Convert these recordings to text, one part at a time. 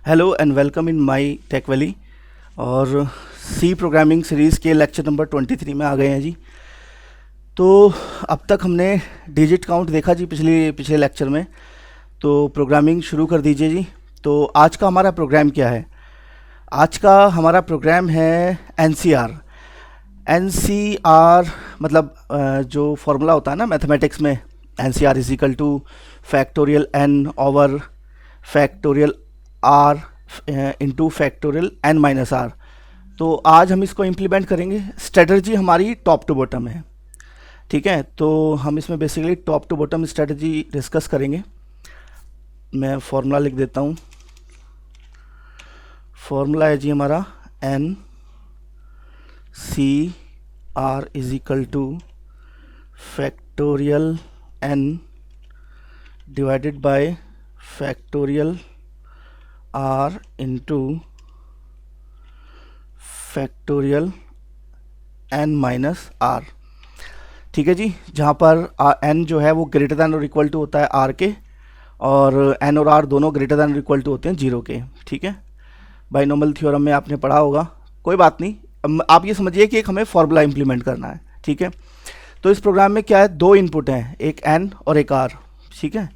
Hello and welcome in my tech valley. और C programming series के lecture number 23 में आ गए हैं जी। तो अब तक हमने डिजिट काउंट देखा जी पिछले पिछले लेक्चर में। तो प्रोग्रामिंग शुरू कर दीजिए जी। तो आज का हमारा प्रोग्राम क्या है? आज का हमारा प्रोग्राम है एनसीआर। एनसीआर मतलब जो फॉर्मूला होता है ना मैथमेटिक्स में, nCr is equal to factorial n over factorial r into factorial n minus r. तो आज हम इसको इम्प्लीमेंट करेंगे। स्ट्रेटजी हमारी टॉप टू बॉटम है, ठीक है। तो हम इसमें basically top to bottom strategy discuss करेंगे। मैं फॉर्मूला लिख देता हूँ। फॉर्मूला है जी हमारा n C r is equal to factorial n divided by factorial r into factorial n minus r. ठीक है जी। जहाँ पर एन जो है वो ग्रेटर दैन और इक्वल टू होता है आर के, और एन और आर दोनों ग्रेटर दैन और इक्वल टू होते हैं जीरो के। ठीक है, बाइनोमियल थ्योरम में आपने पढ़ा होगा, कोई बात नहीं। आप ये समझिए कि एक हमें फॉर्मूला इंप्लीमेंट करना है। ठीक है, तो इस प्रोग्राम में क्या है, दो इनपुट हैं, एक एन और एक आर। ठीक है,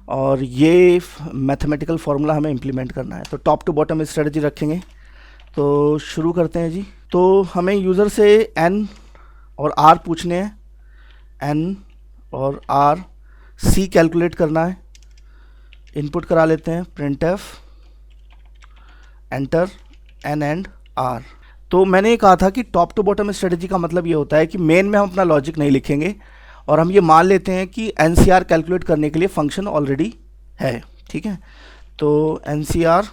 और ये मैथमेटिकल फार्मूला हमें इंप्लीमेंट करना है। तो टॉप टू बॉटम स्ट्रेटजी रखेंगे। तो शुरू करते हैं जी। तो हमें यूज़र से एन और आर पूछने हैं, एन और आर सी कैलकुलेट करना है। इनपुट करा लेते हैं printf enter n and r. तो मैंने ये कहा था कि टॉप टू बॉटम स्ट्रेटजी का मतलब ये होता है कि मेन में हम अपना लॉजिक नहीं लिखेंगे, और हम ये मान लेते हैं कि एनसीआर कैलकुलेट करने के लिए फंक्शन ऑलरेडी है। ठीक है, तो NCR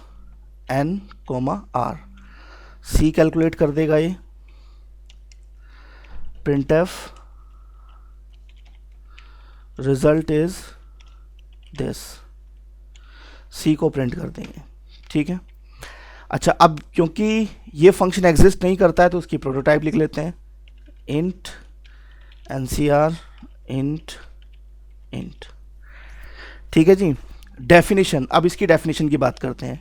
N comma R, C calculate कर देगा ये, print f result is this, C को प्रिंट कर देंगे। ठीक है, अच्छा अब क्योंकि ये फंक्शन एग्जिस्ट नहीं करता है तो उसकी प्रोटोटाइप लिख लेते हैं, इंट एनसीआर इंट इंट। ठीक है जी। डेफिनेशन, अब इसकी डेफिनेशन की बात करते हैं।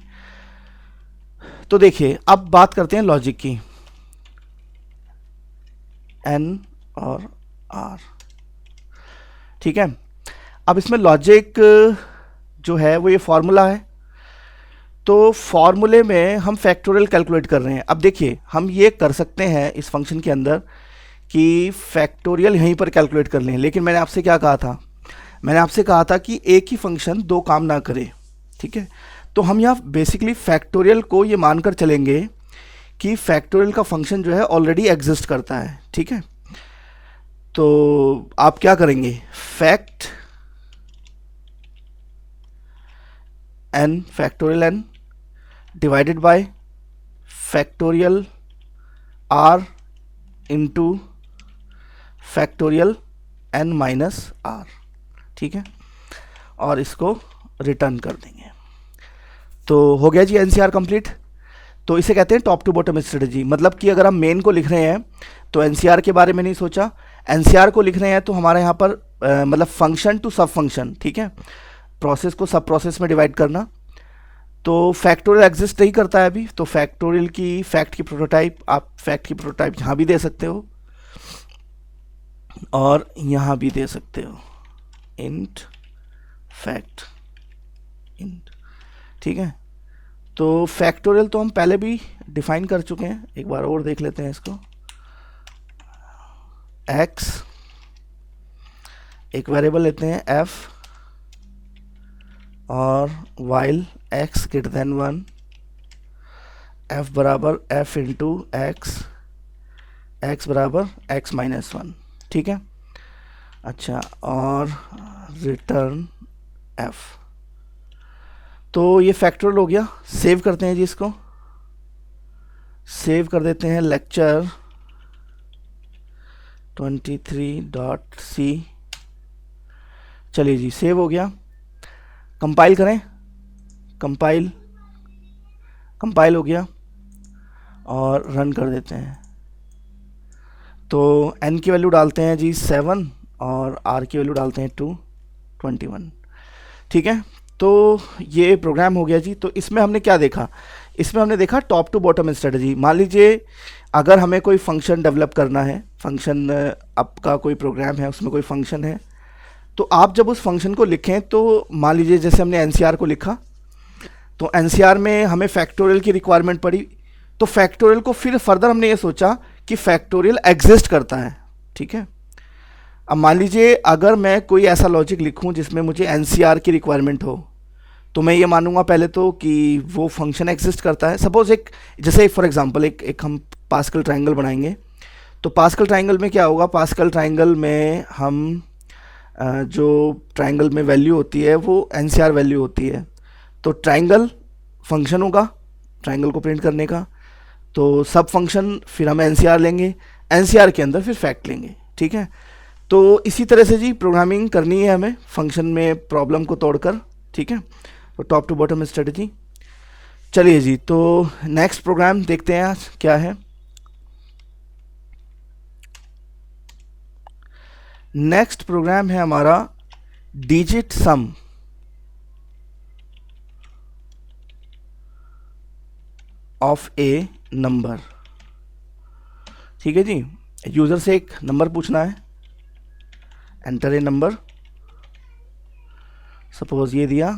तो देखिए अब बात करते हैं लॉजिक की, एन और आर। ठीक है, अब इसमें लॉजिक जो है वो ये फॉर्मूला है। तो फॉर्मूले में हम फैक्टोरियल कैलकुलेट कर रहे हैं। अब देखिए हम ये कर सकते हैं इस फंक्शन के अंदर कि फैक्टोरियल यहीं पर कैलकुलेट कर लें, लेकिन मैंने आपसे क्या कहा था, मैंने आपसे कहा था कि एक ही फंक्शन दो काम ना करे। ठीक है, तो हम यहाँ बेसिकली फैक्टोरियल को ये मानकर चलेंगे कि फैक्टोरियल का फंक्शन जो है ऑलरेडी एग्जिस्ट करता है। ठीक है, तो आप क्या करेंगे, fact n factorial n divided by factorial r into factorial n minus r. ठीक है, और इसको रिटर्न कर देंगे। तो हो गया जी एनसीआर कंप्लीट। तो इसे कहते हैं टॉप टू बॉटम स्ट्रेटजी। मतलब कि अगर हम मेन को लिख रहे हैं तो एनसीआर के बारे में नहीं सोचा, एनसीआर को लिख रहे हैं तो हमारे यहाँ पर मतलब फंक्शन टू सब फंक्शन। ठीक है, प्रोसेस को सब प्रोसेस में डिवाइड करना। तो फैक्टोरियल एग्जिस्ट नहीं करता है अभी, तो फैक्टोरियल की फैक्ट की प्रोटोटाइप, आप फैक्ट की प्रोटोटाइप यहाँ भी दे सकते हो और यहाँ भी दे सकते हो, इंट फैक्ट इंट। ठीक है, तो फैक्टोरियल तो हम पहले भी डिफाइन कर चुके हैं, एक बार और देख लेते हैं इसको। एक्स, एक वेरिएबल लेते हैं एफ, और while x greater than 1, F बराबर एफ इंटू एक्स, एक्स बराबर एक्स माइनस 1। ठीक है, अच्छा, और रिटर्न एफ। तो ये फैक्टोरियल हो गया। सेव करते हैं जी इसको, सेव कर देते हैं लेक्चर 23.c। चलिए जी, सेव हो गया। कंपाइल करें, कंपाइल, कंपाइल हो गया और रन कर देते हैं। तो n की वैल्यू डालते हैं जी 7 और r की वैल्यू डालते हैं 21। ठीक है, तो ये प्रोग्राम हो गया जी। तो इसमें हमने क्या देखा, इसमें हमने देखा टॉप टू बॉटम स्ट्रेटजी। मान लीजिए अगर हमें कोई फंक्शन डेवलप करना है, फंक्शन आपका कोई प्रोग्राम है उसमें कोई फंक्शन है, तो आप जब उस फंक्शन को लिखें तो मान लीजिए जैसे हमने एनसीआर को लिखा, तो एनसीआर में हमें फैक्टोरियल की रिक्वायरमेंट पड़ी, तो फैक्टोरियल को फिर फर्दर हमने ये सोचा कि फैक्टोरियल एग्जिस्ट करता है, ठीक है। अब मान लीजिए अगर मैं कोई ऐसा लॉजिक लिखूं जिसमें मुझे एनसीआर की रिक्वायरमेंट हो, तो मैं ये मानूंगा पहले तो कि वो फंक्शन एग्जिस्ट करता है। सपोज एक जैसे फॉर एग्जांपल एक हम पास्कल ट्रायंगल बनाएंगे, तो पास्कल ट्रायंगल में क्या होगा, पास्कल ट्रायंगल में हम जो ट्रायंगल में वैल्यू होती है वो एनसीआर वैल्यू होती है। तो ट्रायंगल फंक्शन होगा ट्रायंगल को प्रिंट करने का, तो सब फंक्शन फिर हम एनसीआर लेंगे, एनसीआर के अंदर फिर फैक्ट लेंगे, ठीक है। तो इसी तरह से जी प्रोग्रामिंग करनी है हमें फंक्शन में प्रॉब्लम को तोड़कर, ठीक है। तो टॉप टू बॉटम स्ट्रेटजी। चलिए जी, तो नेक्स्ट प्रोग्राम देखते हैं आज क्या है। नेक्स्ट प्रोग्राम है हमारा digit some of A number, ठीक है जी। यूजर से एक नंबर पूछना है, एंटर ए नंबर, सपोज ये दिया,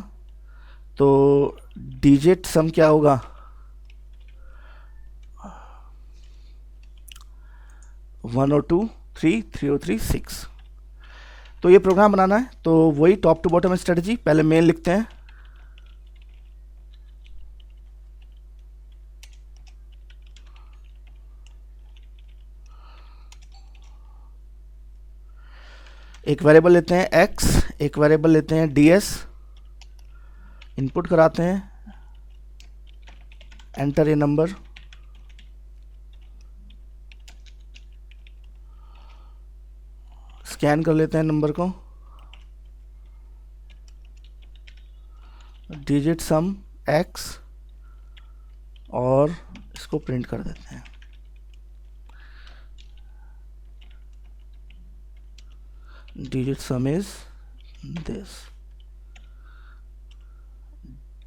तो डिजिट सम क्या होगा, 102 3 303 6। तो ये प्रोग्राम बनाना है, तो वही टॉप टू बॉटम स्ट्रेटजी। पहले मेन लिखते हैं, एक वेरिएबल लेते हैं x, एक वेरिएबल लेते हैं ds, इनपुट कराते हैं, एंटर ए नंबर, स्कैन कर लेते हैं नंबर को, डिजिट सम x, और इसको प्रिंट कर देते हैं। Digit some is this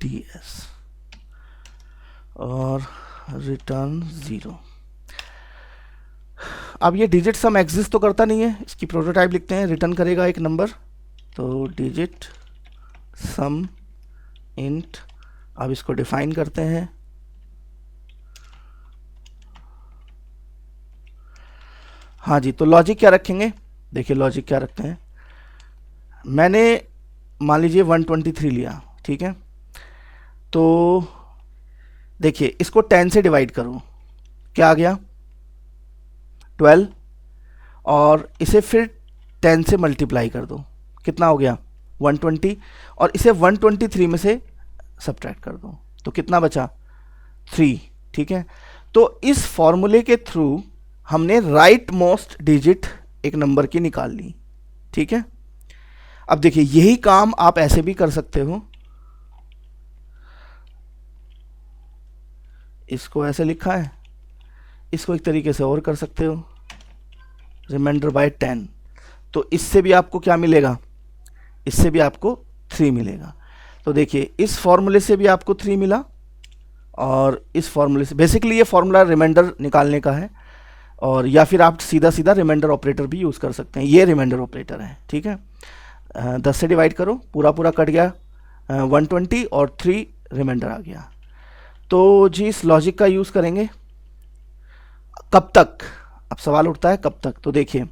ds और रिटर्न 0। अब ये डिजिट सम एग्जिस्ट तो करता नहीं है, इसकी प्रोटोटाइप लिखते हैं, रिटर्न करेगा एक नंबर, तो डिजिट सम इंट। अब इसको डिफाइन करते हैं, हाँ जी। तो लॉजिक क्या रखेंगे, देखिए लॉजिक क्या रखते हैं। मैंने मान लीजिए 123 लिया, ठीक है। तो देखिए इसको 10 से डिवाइड करो, क्या आ गया 12, और इसे फिर 10 से मल्टीप्लाई कर दो, कितना हो गया 120, और इसे 123 में से सब्ट्रैक्ट कर दो, तो कितना बचा 3, ठीक है। तो इस फॉर्मूले के थ्रू हमने राइट मोस्ट डिजिट एक नंबर की निकाल ली, ठीक है। अब देखिए यही काम आप ऐसे भी कर सकते हो, इसको ऐसे लिखा है, इसको एक तरीके से और कर सकते हो, रिमाइंडर बाय 10, तो इससे भी आपको क्या मिलेगा, इससे भी आपको 3 मिलेगा। तो देखिए इस फॉर्मूले से भी आपको 3 मिला, और इस फॉर्मूले से, बेसिकली ये फॉर्मूला रिमाइंडर निकालने का है, और या फिर आप सीधा सीधा रिमाइंडर ऑपरेटर भी यूज़ कर सकते हैं, ये रिमाइंडर ऑपरेटर है, ठीक है। 10 से डिवाइड करो, पूरा पूरा कट गया 120, और 3 रिमाइंडर आ गया। तो जी इस लॉजिक का यूज़ करेंगे कब तक, अब सवाल उठता है कब तक। तो देखिए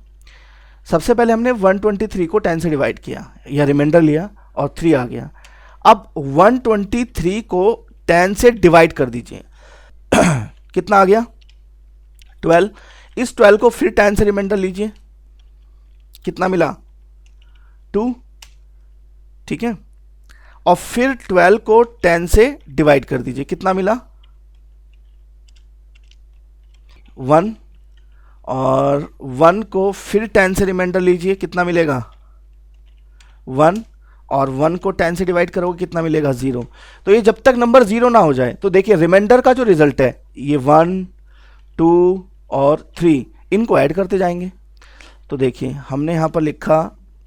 सबसे पहले हमने 123 को 10 से डिवाइड किया, या रिमाइंडर लिया और 3 आ गया। अब 123 को 10 से डिवाइड कर दीजिए कितना आ गया 12, इस 12 को फिर 10 से रिमाइंडर लीजिए, कितना मिला 2, ठीक है। और फिर 12 को 10 से डिवाइड कर दीजिए, कितना मिला 1, और 1 को फिर 10 से रिमाइंडर लीजिए, कितना मिलेगा 1, और 1 को 10 से डिवाइड करोगे कितना मिलेगा 0। तो ये जब तक नंबर 0 ना हो जाए, तो देखिए रिमाइंडर का जो रिजल्ट है ये 1 2 और 3, इनको ऐड करते जाएंगे। तो देखिए हमने यहाँ पर लिखा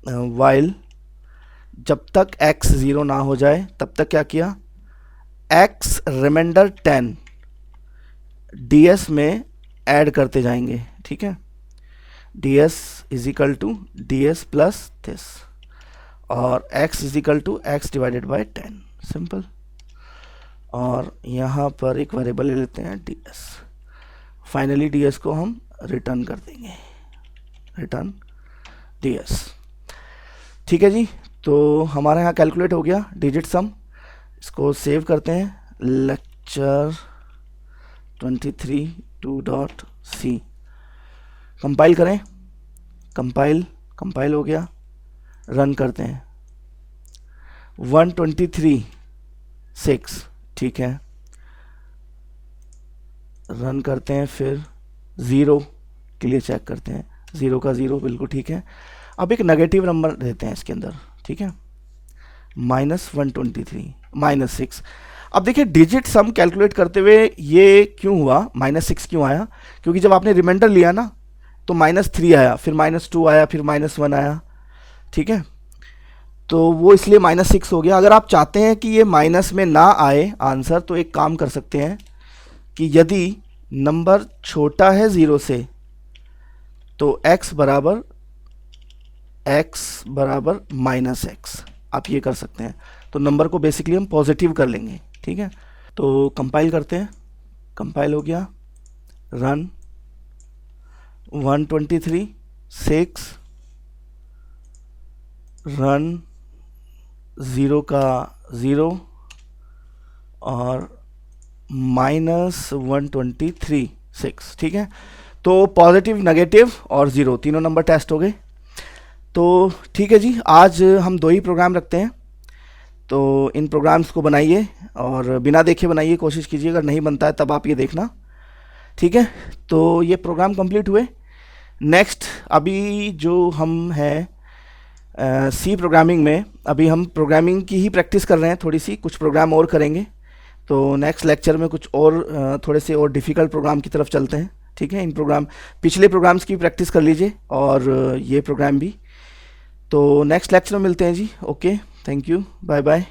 वाइल जब तक x 0 ना हो जाए तब तक क्या किया, x रिमाइंडर 10 ds में ऐड करते जाएंगे, ठीक है। ds is equal to ds plus this, और x is equal to x divided by 10, simple. और यहाँ पर एक वेरिएबल ले लेते हैं ds। फाइनली ds को हम रिटर्न कर देंगे, रिटर्न ds, ठीक है जी। तो हमारा यहाँ कैलकुलेट हो गया डिजिट सम। इसको सेव करते हैं, लेक्चर 23 2.c, कंपाइल करें, कंपाइल हो गया, रन करते हैं। 123.6, ठीक है, रन करते हैं, फिर 0 के लिए चेक करते हैं, 0 का 0 बिल्कुल ठीक है। अब एक नेगेटिव नंबर देते हैं इसके अंदर, ठीक है, -123 -6। अब देखिए डिजिट सम कैलकुलेट करते हुए ये क्यों हुआ, -6 क्यों आया, क्योंकि जब आपने रिमाइंडर लिया ना तो -3 आया, फिर -2 आया, फिर -1 आया, ठीक है, तो वो इसलिए -6 हो गया। अगर आप चाहते हैं कि ये माइनस में ना आए आंसर, तो एक काम कर सकते हैं कि यदि नंबर छोटा है 0 से तो x बराबर -x, आप ये कर सकते हैं। तो नंबर को बेसिकली हम पॉजिटिव कर लेंगे, ठीक है। तो कंपाइल करते हैं, कंपाइल हो गया, रन 123.6, रन 0 का 0 और -123.6, ठीक है। तो पॉजिटिव, नेगेटिव और 0 तीनों नंबर टेस्ट हो गए। तो ठीक है जी, आज हम 2 ही प्रोग्राम रखते हैं, तो इन प्रोग्राम्स को बनाइए और बिना देखे बनाइए, कोशिश कीजिए, अगर नहीं बनता है तब आप ये देखना, ठीक है। तो ये प्रोग्राम कंप्लीट हुए। नेक्स्ट अभी जो हम हैं सी प्रोग्रामिंग में, अभी हम प्रोग्रामिंग की ही प्रैक्टिस कर रहे हैं, थोड़ी सी कुछ प्रोग्राम और करेंगे। तो नेक्स्ट लेक्चर में कुछ और थोड़े से और डिफ़िकल्ट प्रोग्राम की तरफ चलते हैं, ठीक है। इन प्रोग्राम, पिछले प्रोग्राम्स की प्रैक्टिस कर लीजिए और ये प्रोग्राम भी। तो नेक्स्ट लेक्चर में मिलते हैं जी। Okay, thank you, bye bye.